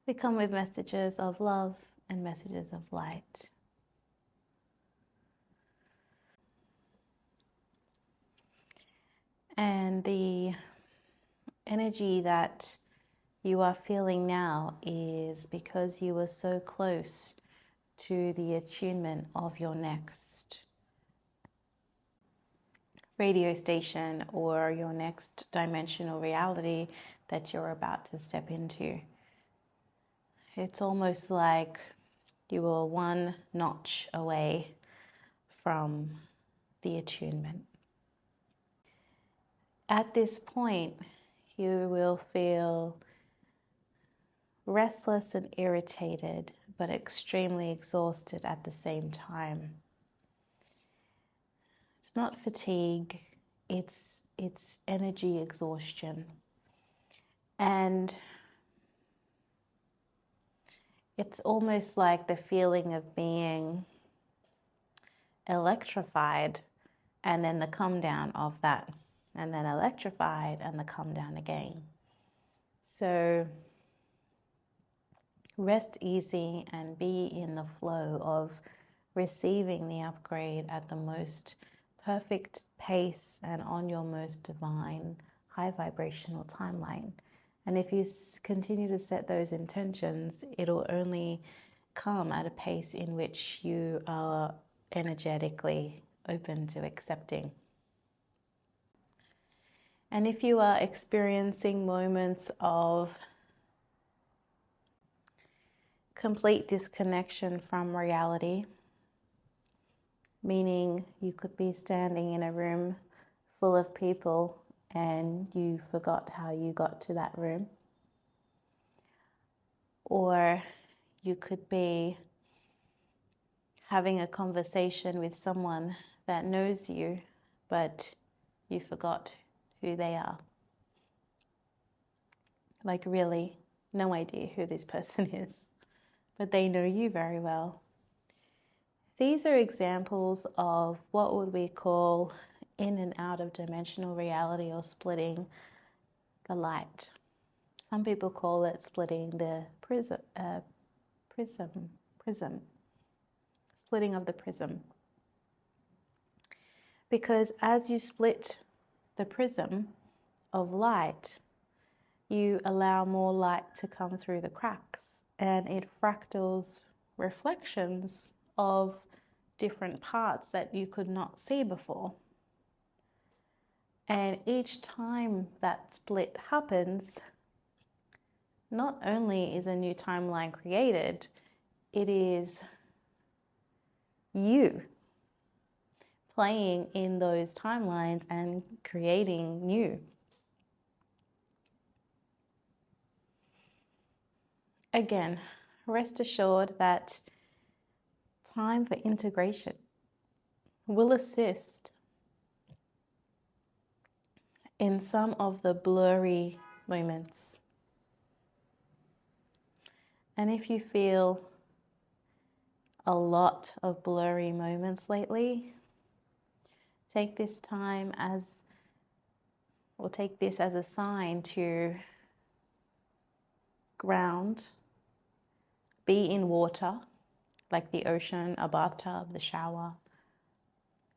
We come with messages of love and messages of light. And the energy that you are feeling now is because you were so close to the attunement of your next radio station or your next dimensional reality that you're about to step into. It's almost like you were one notch away from the attunement. At this point, you will feel restless and irritated, but extremely exhausted at the same time. It's not fatigue, it's energy exhaustion. And it's almost like the feeling of being electrified and then the come down of that, and then electrified and the come down again. So rest easy and be in the flow of receiving the upgrade at the most perfect pace and on your most divine, high vibrational timeline. And if you continue to set those intentions, it'll only come at a pace in which you are energetically open to accepting. And if you are experiencing moments of complete disconnection from reality, meaning you could be standing in a room full of people and you forgot how you got to that room, or you could be having a conversation with someone that knows you, but you forgot who they are. Like, really, no idea who this person is, but they know you very well. These are examples of what would we call in and out of dimensional reality, or splitting the light. Some people call it splitting the prism, splitting of the prism. Because as you split the prism of light, you allow more light to come through the cracks, and it fractals reflections of different parts that you could not see before. And each time that split happens, not only is a new timeline created, it is you playing in those timelines and creating new. Again, rest assured that time for integration will assist in some of the blurry moments. And if you feel a lot of blurry moments lately, take this time as, or take this as a sign to ground, be in water, like the ocean, a bathtub, the shower,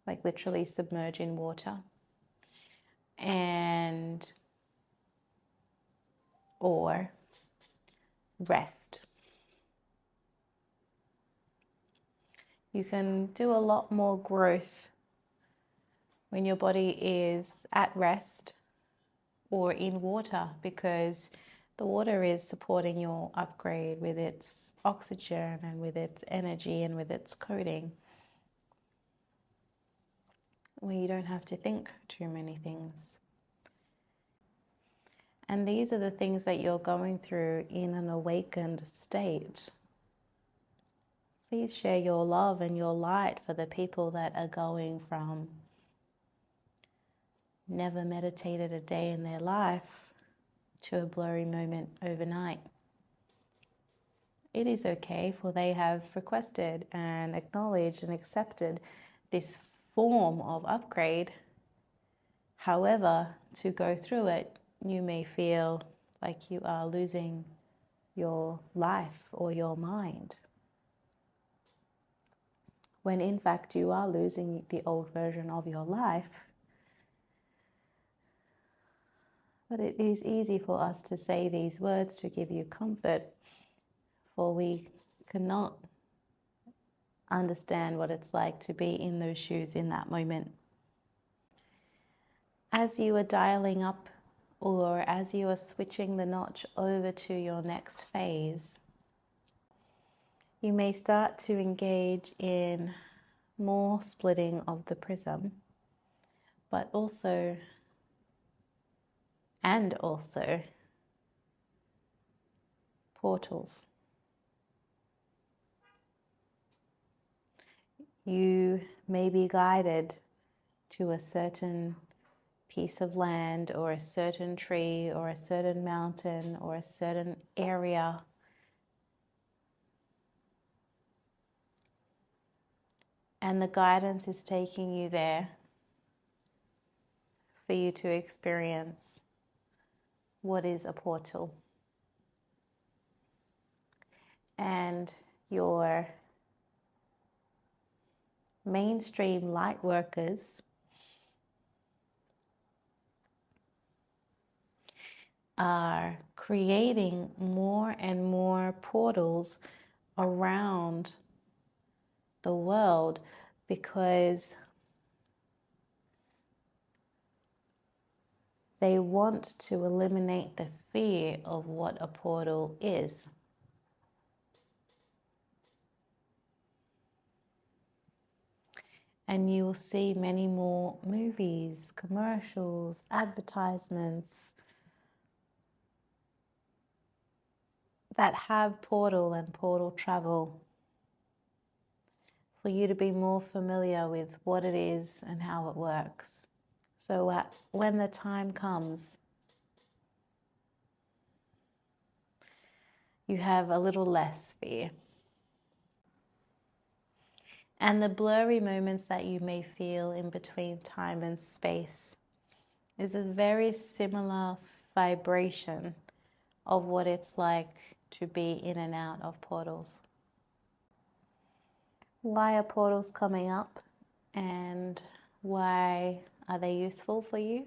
like literally submerge in water, and or rest. You can do a lot more growth when your body is at rest or in water, because the water is supporting your upgrade with its oxygen and with its energy and with its coding, where you don't have to think too many things. And these are the things that you're going through in an awakened state. Please share your love and your light for the people that are going from never meditated a day in their life to a blurry moment overnight. It is okay, for they have requested and acknowledged and accepted this form of upgrade. However, to go through it, you may feel like you are losing your life or your mind, when in fact you are losing the old version of your life. But it is easy for us to say these words to give you comfort, for we cannot understand what it's like to be in those shoes in that moment. As you are dialing up, or as you are switching the notch over to your next phase, you may start to engage in more splitting of the prism, but also portals. You may be guided to a certain piece of land or a certain tree or a certain mountain or a certain area, and the guidance is taking you there for you to experience what is a portal. And your mainstream light workers are creating more and more portals around the world, because they want to eliminate the fear of what a portal is. And you will see many more movies, commercials, advertisements that have portal and portal travel, for you to be more familiar with what it is and how it works. So when the time comes, you have a little less fear. And the blurry moments that you may feel in between time and space is a very similar vibration of what it's like to be in and out of portals. Why are portals coming up, and why are they useful for you?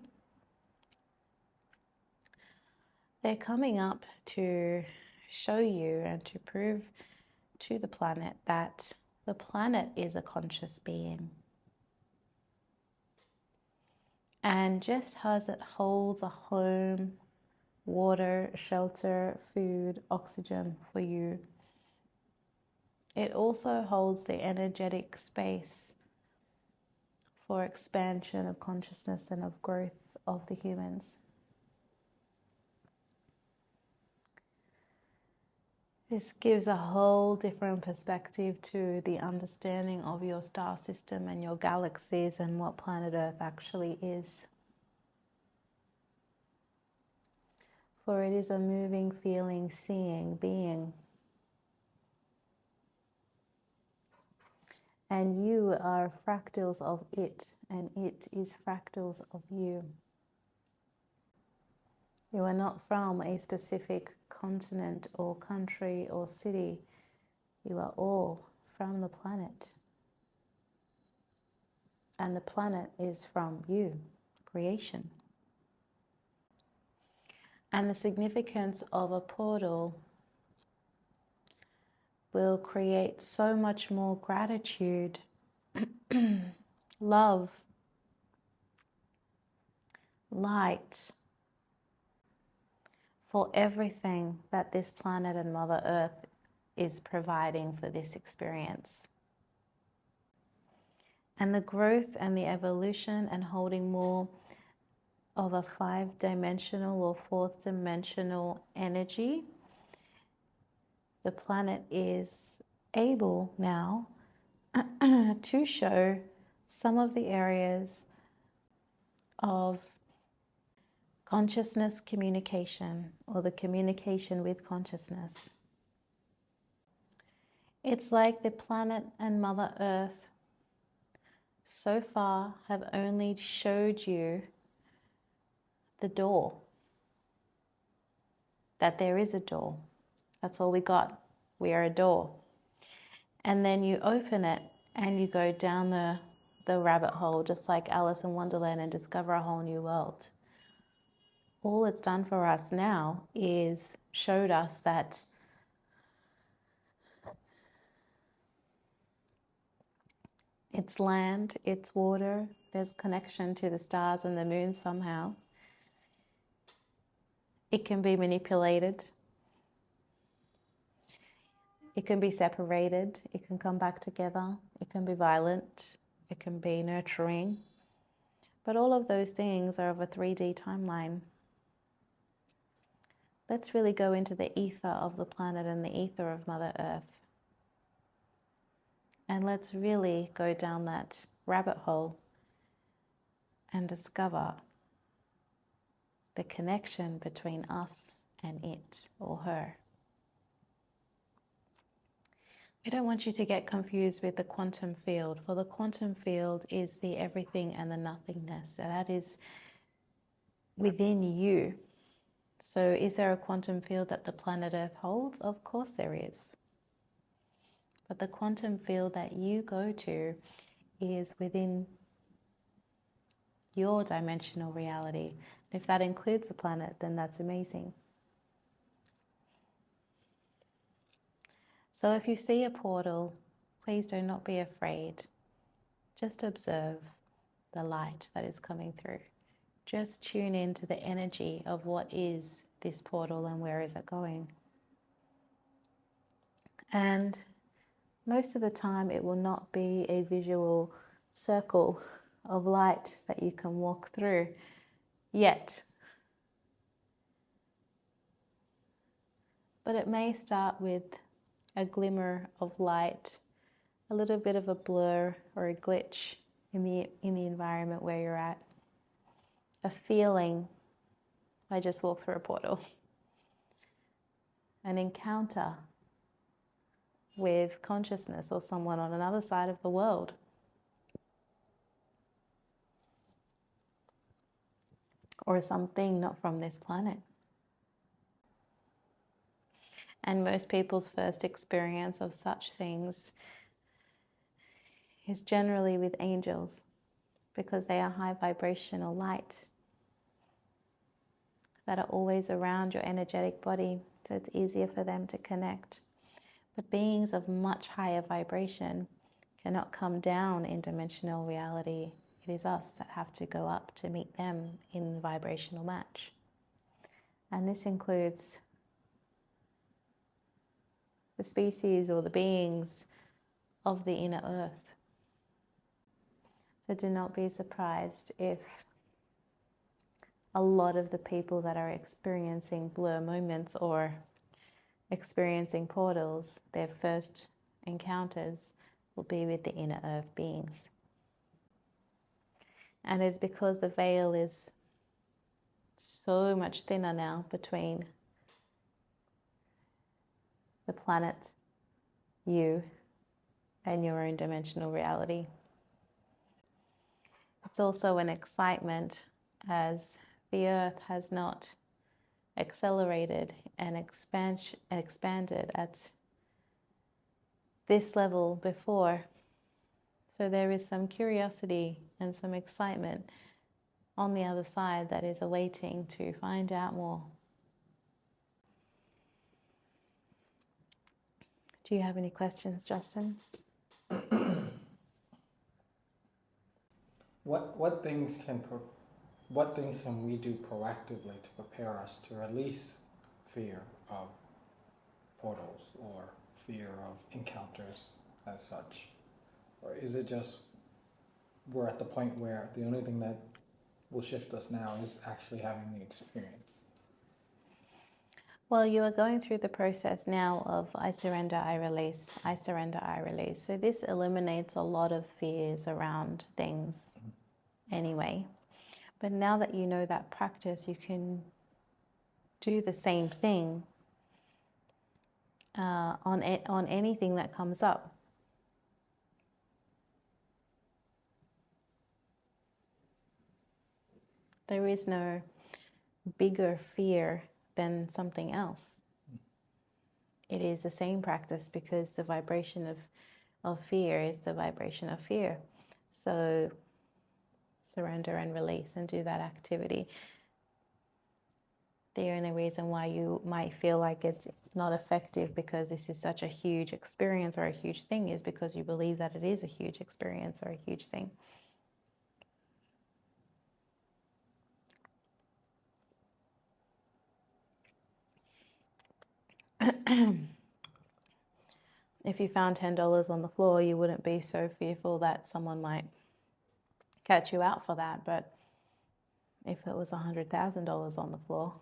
They're coming up to show you and to prove to the planet that the planet is a conscious being. And just as it holds a home, water, shelter, food, oxygen for you, it also holds the energetic space for expansion of consciousness and of growth of the humans. This gives a whole different perspective to the understanding of your star system and your galaxies and what planet Earth actually is. For it is a moving, feeling, seeing being. And you are fractals of it, and it is fractals of you. You are not from a specific continent or country or city. You are all from the planet. And the planet is from you, creation. And the significance of a portal will create so much more gratitude, love, light for everything that this planet and Mother Earth is providing for this experience. And the growth and the evolution and holding more of a 5-dimensional or 4th-dimensional energy, the planet is able now to show some of the areas of consciousness communication, or the communication with consciousness. It's like the planet and Mother Earth so far have only showed you the door, that there is a door, That's all we got. We are a door. And then you open it and you go down the rabbit hole, just like Alice in Wonderland, and discover a whole new world. All it's done for us now is showed us that it's land, it's water, there's connection to the stars and the moon somehow. It can be manipulated. It can be separated. It can come back together. It can be violent. It can be nurturing. But all of those things are of a 3D timeline. Let's really go into the ether of the planet and the ether of Mother Earth. And let's really go down that rabbit hole and discover the connection between us and it or her. I don't want you to get confused with the quantum field, for the quantum field is the everything and the nothingness. That is within you. So is there a quantum field that the planet Earth holds? Of course there is. But the quantum field that you go to is within your dimensional reality. If that includes the planet, then that's amazing. So if you see a portal, please do not be afraid. Just observe the light that is coming through. Just tune into the energy of what is this portal and where is it going. And most of the time it will not be a visual circle of light that you can walk through yet. But it may start with a glimmer of light, a little bit of a blur or a glitch in the environment where you're at. A feeling, I just walked through a portal. An encounter with consciousness or someone on another side of the world. Or something not from this planet. And most people's first experience of such things is generally with angels, because they are high vibrational light that are always around your energetic body, so it's easier for them to connect. But beings of much higher vibration cannot come down in dimensional reality. It is us that have to go up to meet them in vibrational match. And this includes the species or the beings of the inner earth. So do not be surprised if a lot of the people that are experiencing blur moments or experiencing portals, their first encounters will be with the inner earth beings. And it's because the veil is so much thinner now between the planet, you, and your own dimensional reality. It's also an excitement as the earth has not accelerated and expanded at this level before. So there is some curiosity and some excitement on the other side that is awaiting to find out more. Do you have any questions, Justin? What things can we do proactively to prepare us to release fear of portals or fear of encounters as such? Or is it just we're at the point where the only thing that will shift us now is actually having the experience? Well, you are going through the process now of I surrender, I release, I surrender, I release. So this eliminates a lot of fears around things anyway. But now that you know that practice, you can do the same thing on anything that comes up. There is no bigger fear than something else. it is the same practice, because the vibration of fear is the vibration of fear. So surrender and release and do that activity. The only reason why you might feel like it's not effective because this is such a huge experience or a huge thing is because you believe that it is a huge experience or a huge thing. If you found $10 on the floor, you wouldn't be so fearful that someone might catch you out for that. But if it was $100,000 on the floor,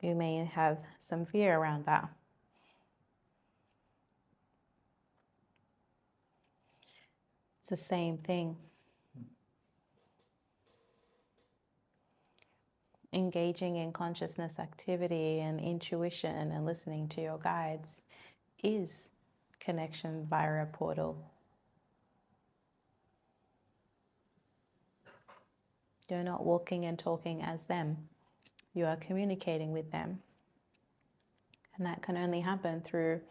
you may have some fear around that. It's the same thing. Engaging in consciousness activity and intuition and listening to your guides is connection via a portal. You're not walking and talking as them. You are communicating with them. And that can only happen through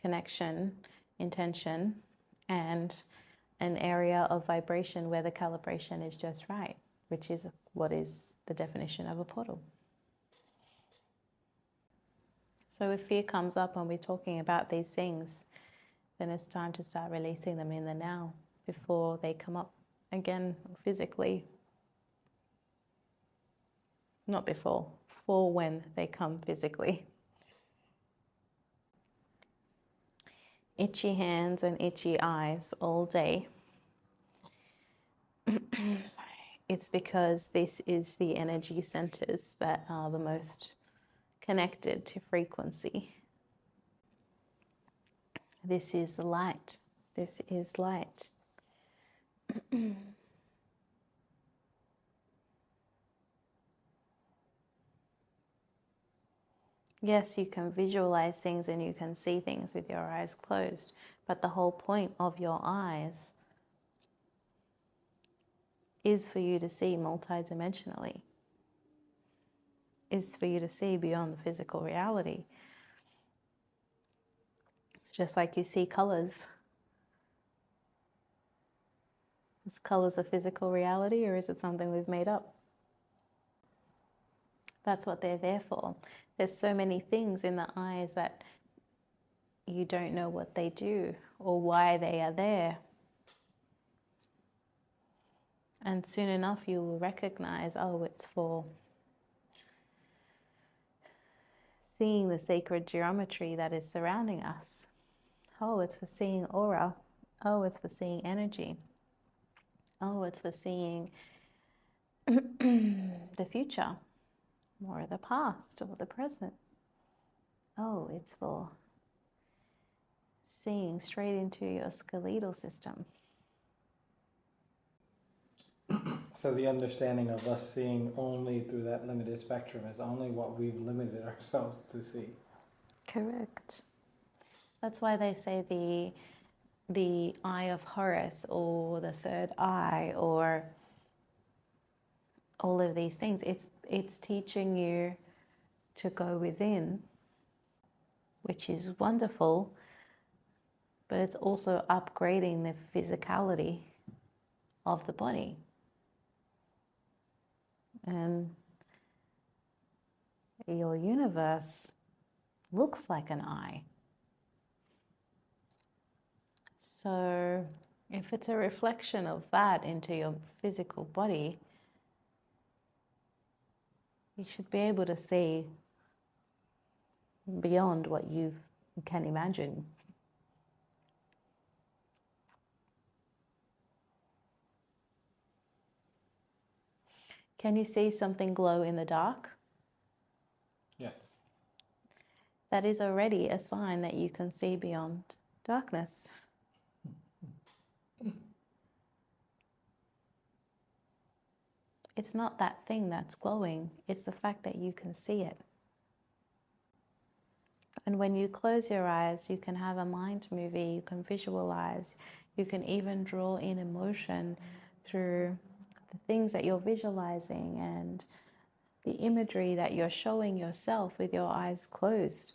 connection, intention, and an area of vibration where the calibration is just right, which is what is the definition of a portal. So if fear comes up when we're talking about these things, then it's time to start releasing them in the now before they come up again physically. Not before, for when they come physically. Itchy hands and itchy eyes all day. It's because this is the energy centers that are the most connected to frequency. This is the light. This is light. Yes, you can visualize things and you can see things with your eyes closed, but the whole point of your eyes is for you to see multidimensionally, is for you to see beyond the physical reality. Just like you see colors. Is colors a physical reality, or is it something we've made up? That's what they're there for. There's so many things in the eyes that you don't know what they do or why they are there. And soon enough you will recognize, oh, it's for seeing the sacred geometry that is surrounding us. Oh, it's for seeing aura. Oh, it's for seeing energy. Oh, it's for seeing the future, or the past, or the present. Oh, it's for seeing straight into your skeletal system. So the understanding of us seeing only through that limited spectrum is only what we've limited ourselves to see. Correct. That's why they say the eye of Horus, or the third eye, or all of these things. It's teaching you to go within, which is wonderful, but it's also upgrading the physicality of the body. And your universe looks like an eye. So if it's a reflection of that into your physical body, you should be able to see beyond what you can imagine. Can you see something glow in the dark? Yes. That is already a sign that you can see beyond darkness. It's not that thing that's glowing, it's the fact that you can see it. And when you close your eyes, you can have a mind movie, you can visualize, you can even draw in emotion through the things that you're visualizing, and the imagery that you're showing yourself with your eyes closed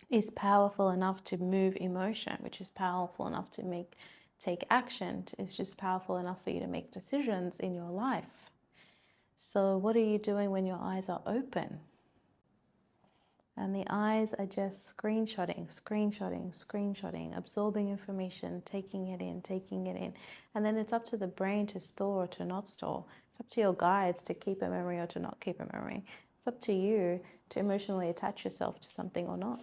is powerful enough to move emotion, which is powerful enough to take action. It's just powerful enough for you to make decisions in your life. So what are you doing when your eyes are open? And the eyes are just screenshotting, absorbing information, taking it in. And then it's up to the brain to store or to not store. It's up to your guides to keep a memory or to not keep a memory. It's up to you to emotionally attach yourself to something or not.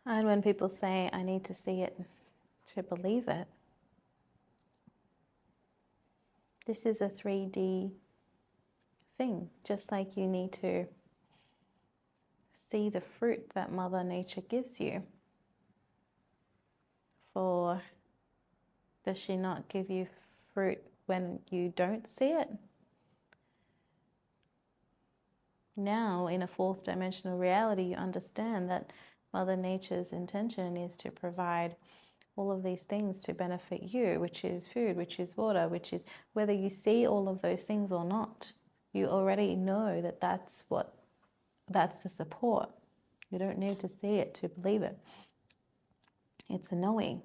And when people say, I need to see it to believe it, this is a 3D thing, just like you need to see the fruit that Mother Nature gives you. Does she not give you fruit when you don't see it? Now, in a fourth dimensional reality, you understand that Mother Nature's intention is to provide all of these things to benefit you, which is food, which is water, which is whether you see all of those things or not, you already know that that's the support. You don't need to see it to believe it. It's a knowing.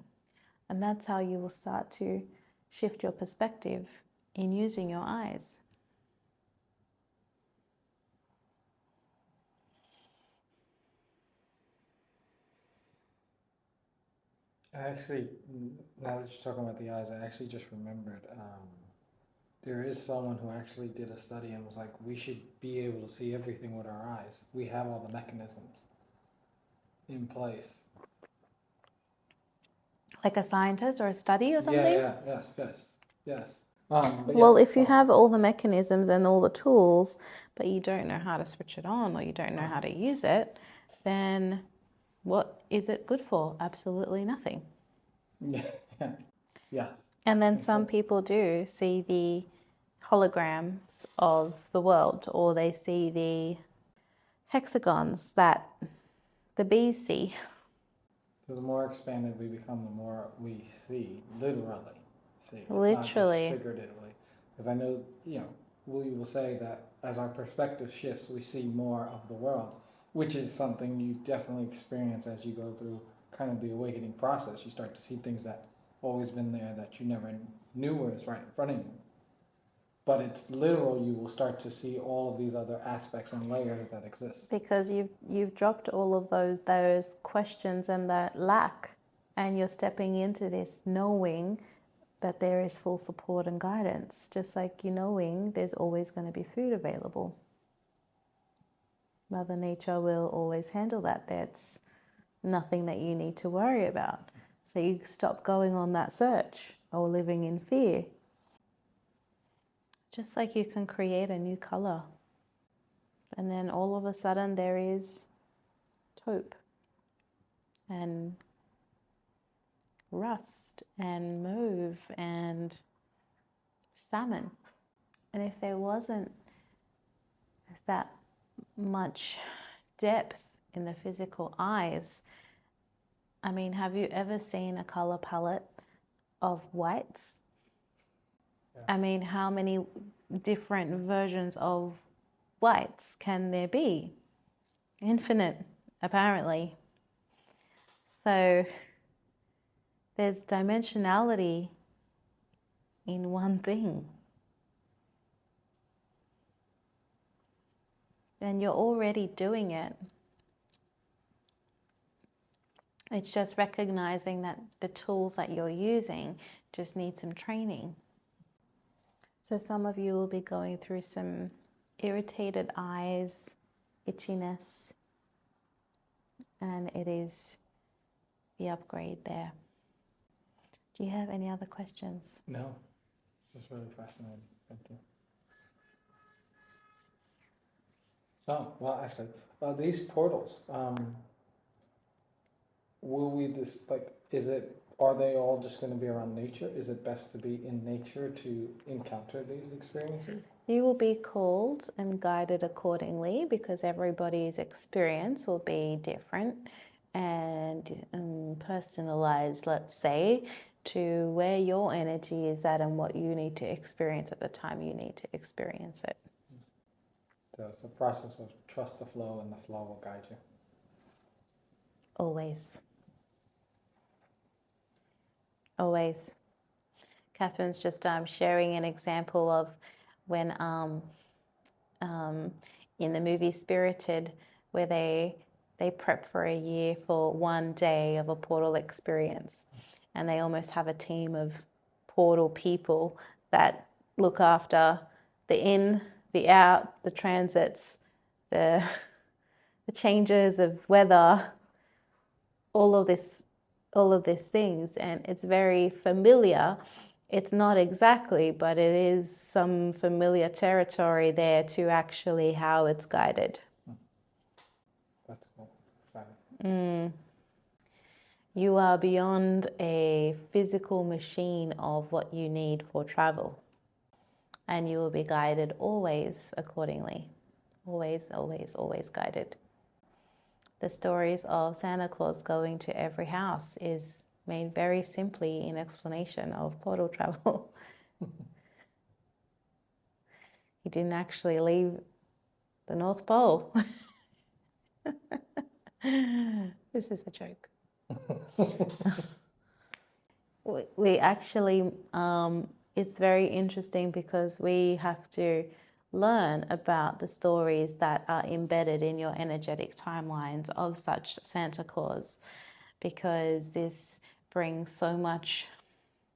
And that's how you will start to shift your perspective in using your eyes. I actually, now that you're talking about the eyes, I actually just remembered there is someone who actually did a study and was like, we should be able to see everything with our eyes. We have all the mechanisms in place. Like a scientist or a study or something? Yes. Well, if you have all the mechanisms and all the tools, but you don't know how to switch it on or you don't know how to use it, then what is it good for? Absolutely nothing. Yeah. And then some people do see the holograms of the world, or they see the hexagons that the bees see. So the more expanded we become, the more we see, literally see. It's Literally. not just figuratively. Because I know, we will say that as our perspective shifts, we see more of the world, which is something you definitely experience as you go through kind of the awakening process. You start to see things that always been there that you never knew was right in front of you. But it's literal, you will start to see all of these other aspects and layers that exist. Because you've dropped all of those questions and that lack, and you're stepping into this knowing that there is full support and guidance. Just like you knowing there's always going to be food available. Mother Nature will always handle that. That's nothing that you need to worry about. So you stop going on that search or living in fear. Just like you can create a new color. And then all of a sudden there is taupe and rust and mauve and salmon. And if there wasn't that much depth in the physical eyes, I mean, have you ever seen a color palette of whites? Yeah. I mean, how many different versions of whites can there be? Infinite, apparently. So there's dimensionality in one thing. And you're already doing it. It's just recognizing that the tools that you're using just need some training. So some of you will be going through some irritated eyes, itchiness, and it is the upgrade there. Do you have any other questions? No, it's just really fascinating. Thank you. Oh, well, actually, these portals, will we just, are they all just going to be around nature? Is it best to be in nature to encounter these experiences? You will be called and guided accordingly, because everybody's experience will be different and personalized, let's say. to where your energy is at and what you need to experience at the time you need to experience it. So it's a process of trust the flow, and the flow will guide you. Always. Always. Catherine's just sharing an example of when in the movie Spirited, where they prep for a year for one day of a portal experience, and they almost have a team of portal people that look after the in, the out, the transits, the changes of weather, all of these things, and it's very familiar. It's not exactly, but it is some familiar territory there to actually how it's guided. That's cool. Exciting. You are beyond a physical machine of what you need for travel, and you will be guided always accordingly. Always, always, always guided. The stories of Santa Claus going to every house is made very simply in explanation of portal travel. He didn't actually leave the North Pole. This is a joke. We actually, it's very interesting because we have to learn about the stories that are embedded in your energetic timelines of such Santa Claus, because this brings so much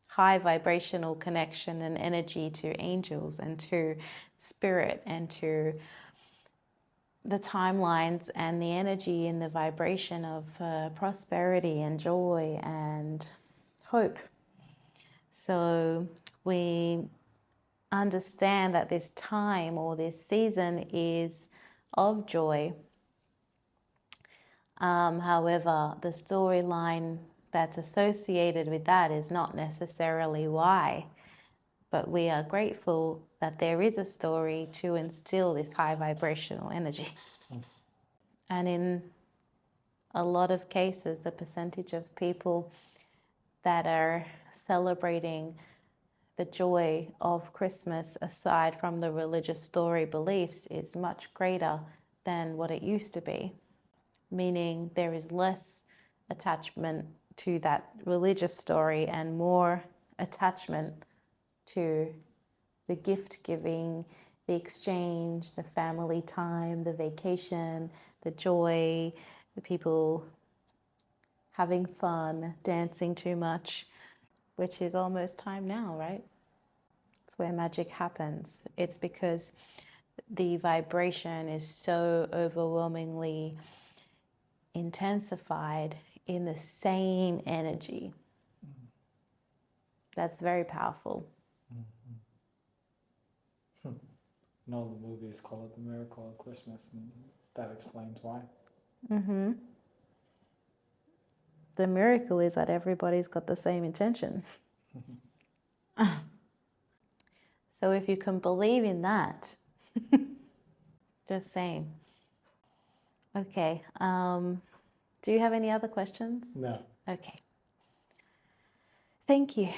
high vibrational connection and energy to angels and to spirit and to the timelines and the energy and the vibration of prosperity and joy and hope. So we understand that this time or this season is of joy. However, the storyline that's associated with that is not necessarily why, but we are grateful that there is a story to instill this high vibrational energy. And in a lot of cases, the percentage of people that are celebrating the joy of Christmas aside from the religious story beliefs is much greater than what it used to be, meaning there is less attachment to that religious story and more attachment to the gift giving, the exchange, the family time, the vacation, the joy, the people having fun, dancing too much, which is almost time now, right? It's where magic happens. It's because the vibration is so overwhelmingly intensified in the same energy. That's very powerful. No, the movies call it the miracle of Christmas, and that explains why. The miracle is that everybody's got the same intention. So if you can believe in that, just saying. Okay. Do you have any other questions? No. Okay. Thank you.